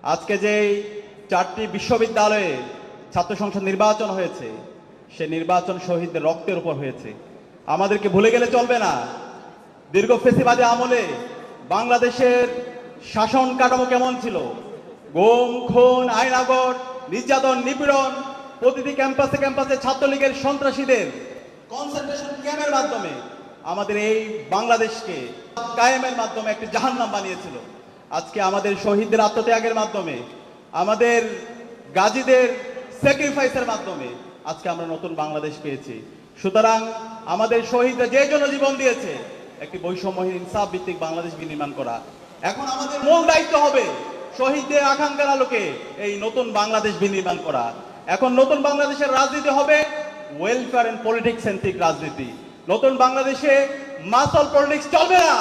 আজকে যে 4টি বিশ্ববিদ্যালয়ে ছাত্র সংসদ নির্বাচন হয়েছে, সে নির্বাচন শহীদদের রক্তের উপর হয়েছে। আমাদেরকে ভুলে গেলে চলবে না। দীর্ঘ ফেসিবাদী আমলে বাংলাদেশের শাসন কাঠামো কেমন ছিল? গুম, খুন, আইনাগর, নির্যাতন, নিপীড়ন, প্রতিটি ক্যাম্পাসে ক্যাম্পাসে ছাত্রলীগের সন্ত্রাসীদের কনসেন্ট্রেশন ক্যাম্পের মাধ্যমে আমাদের এই বাংলাদেশকে কায়েমের মাধ্যমে একটি জাহান্নাম বানিয়েছিল। আজকে আমাদের শহীদদের আত্মত্যাগের মাধ্যমে, আমাদের গাজীদের স্যাক্রিফাইসের মাধ্যমে আজকে আমরা নতুন বাংলাদেশ পেয়েছি। সুতরাং আমাদের শহীদরা যে জন্য জীবন দিয়েছে, একটি বৈষম্যহীন ইনসাফ ভিত্তিক বাংলাদেশ বিনির্মাণ করা। এখন আমাদের মূল দায়িত্ব হবে শহীদদের আকাঙ্ক্ষার আলোকে এই নতুন বাংলাদেশ বিনির্মাণ করা। এখন নতুন বাংলাদেশের রাজনীতি হবে ওয়েলফেয়ার এন্ড পলিটিক্স সেন্ট্রিক রাজনীতি। নতুন বাংলাদেশে মাসল পলিটিক্স চলবে না,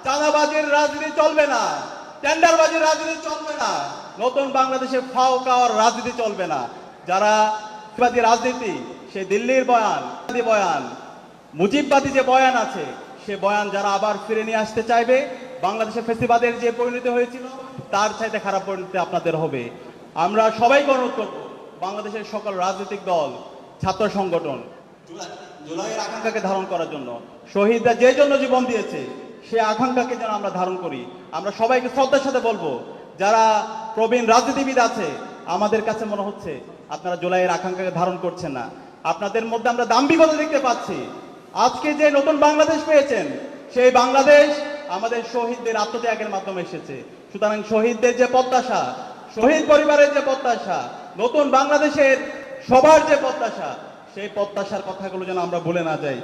চাঁদাবাজির রাজনীতি চলবে না, টেন্ডারবাজির রাজনীতি চলবে না। নতুন বাংলাদেশে ফাও খাওয়ার রাজনীতি চলবে না। যারা রাজনীতি, সে দিল্লির বয়ান, মুজিববাদী যে বয়ান আছে, সে বয়ান যারা আবার ফিরে নিয়ে আসতে চাইবে, বাংলাদেশে ফেসিবাদের যে পরিণতি হয়েছিল তার চাইতে খারাপ পরিণতি আপনাদের হবে। আমরা সবাইকে অনুরোধ করব, বাংলাদেশের সকল রাজনৈতিক দল, ছাত্র সংগঠন জুলাইয়ের আকাঙ্ক্ষাকে ধারণ করার জন্য, শহীদরা যে জন্য জীবন দিয়েছে সে আকাঙ্ক্ষাকে যেন আমরা ধারণ করি। আমরা সবাইকে শ্রদ্ধার সাথে বলবো, যারা প্রবীণ রাজনীতিবিদ আছে, আমাদের কাছে মনে হচ্ছে আপনারা জুলাইয়ের আকাঙ্ক্ষাকে ধারণ করছেন না। আপনাদের মধ্যে আমরা দাম্ভিকতা দেখতে পাচ্ছি। আজকে যে নতুন বাংলাদেশ পেয়েছেন, সেই বাংলাদেশ আমাদের শহীদদের আত্মত্যাগের মাধ্যমে এসেছে। সুতরাং শহীদদের যে প্রত্যাশা, শহীদ পরিবারের যে প্রত্যাশা, নতুন বাংলাদেশের সবার যে প্রত্যাশা, সেই প্রত্যাশার কথাগুলো যেন আমরা ভুলে না যাই।